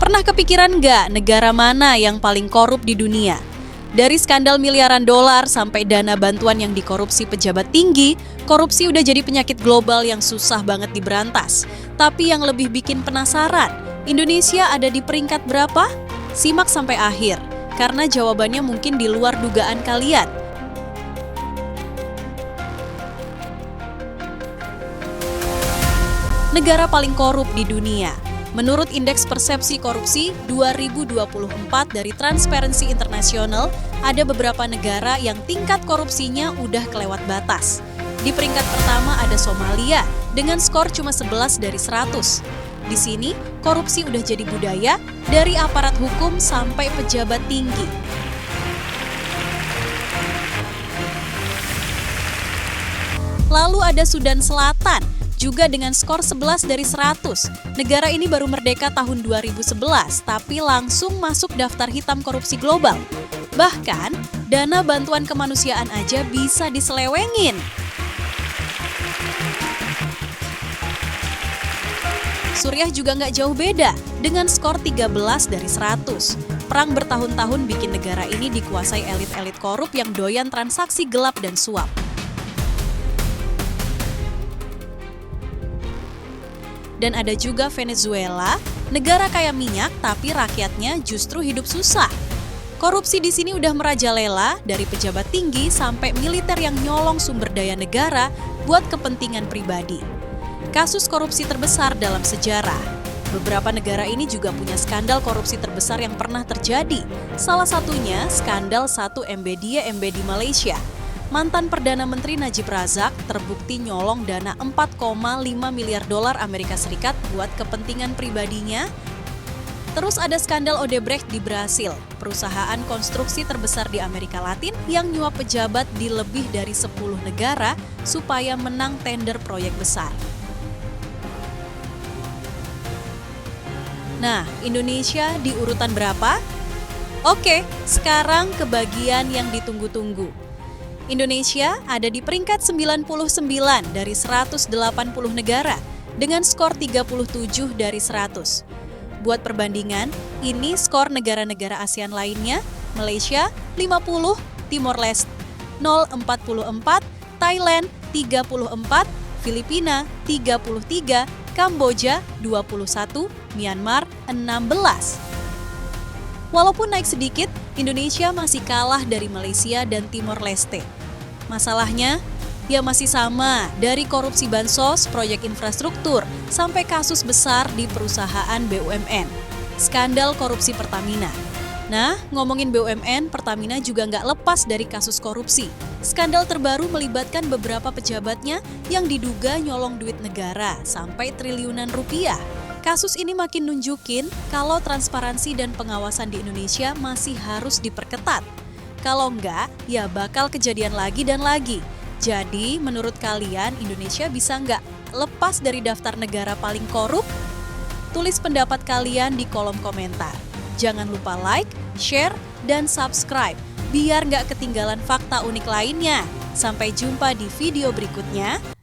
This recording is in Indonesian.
Pernah kepikiran nggak negara mana yang paling korup di dunia? Dari skandal miliaran dolar sampai dana bantuan yang dikorupsi pejabat tinggi, korupsi udah jadi penyakit global yang susah banget diberantas. Tapi yang lebih bikin penasaran, Indonesia ada di peringkat berapa? Simak sampai akhir, karena jawabannya mungkin di luar dugaan kalian. Negara paling korup di dunia. Menurut Indeks Persepsi Korupsi 2024 dari Transparency International, ada beberapa negara yang tingkat korupsinya udah kelewat batas. Di peringkat pertama ada Somalia dengan skor cuma 11 dari 100. Di sini, korupsi udah jadi budaya dari aparat hukum sampai pejabat tinggi. Lalu ada Sudan Selatan, juga dengan skor 11 dari 100. Negara ini baru merdeka tahun 2011, tapi langsung masuk daftar hitam korupsi global. Bahkan, dana bantuan kemanusiaan aja bisa diselewengin. Suriah juga nggak jauh beda, dengan skor 13 dari 100. Perang bertahun-tahun bikin negara ini dikuasai elit-elit korup yang doyan transaksi gelap dan suap. Dan ada juga Venezuela, negara kaya minyak tapi rakyatnya justru hidup susah. Korupsi di sini udah merajalela dari pejabat tinggi sampai militer yang nyolong sumber daya negara buat kepentingan pribadi. Kasus korupsi terbesar dalam sejarah. Beberapa negara ini juga punya skandal korupsi terbesar yang pernah terjadi. Salah satunya skandal 1 MBD di Malaysia. Mantan Perdana Menteri Najib Razak terbukti nyolong dana 4,5 miliar dolar Amerika Serikat buat kepentingan pribadinya. Terus ada skandal Odebrecht di Brasil, perusahaan konstruksi terbesar di Amerika Latin yang nyuap pejabat di lebih dari 10 negara supaya menang tender proyek besar. Nah, Indonesia di urutan berapa? Oke, sekarang ke bagian yang ditunggu-tunggu. Indonesia ada di peringkat 99 dari 180 negara dengan skor 37 dari 100. Buat perbandingan, ini skor negara-negara ASEAN lainnya: Malaysia 50, Timor Leste 044, Thailand 34, Filipina 33, Kamboja 21, Myanmar 16. Walaupun naik sedikit, Indonesia masih kalah dari Malaysia dan Timor Leste. Masalahnya, ya masih sama, dari korupsi bansos, proyek infrastruktur, sampai kasus besar di perusahaan BUMN. Skandal korupsi Pertamina. Nah, ngomongin BUMN, Pertamina juga nggak lepas dari kasus korupsi. Skandal terbaru melibatkan beberapa pejabatnya yang diduga nyolong duit negara sampai triliunan rupiah. Kasus ini makin nunjukin kalau transparansi dan pengawasan di Indonesia masih harus diperketat. Kalau enggak, ya bakal kejadian lagi dan lagi. Jadi, menurut kalian Indonesia bisa nggak lepas dari daftar negara paling korup? Tulis pendapat kalian di kolom komentar. Jangan lupa like, share, dan subscribe biar nggak ketinggalan fakta unik lainnya. Sampai jumpa di video berikutnya.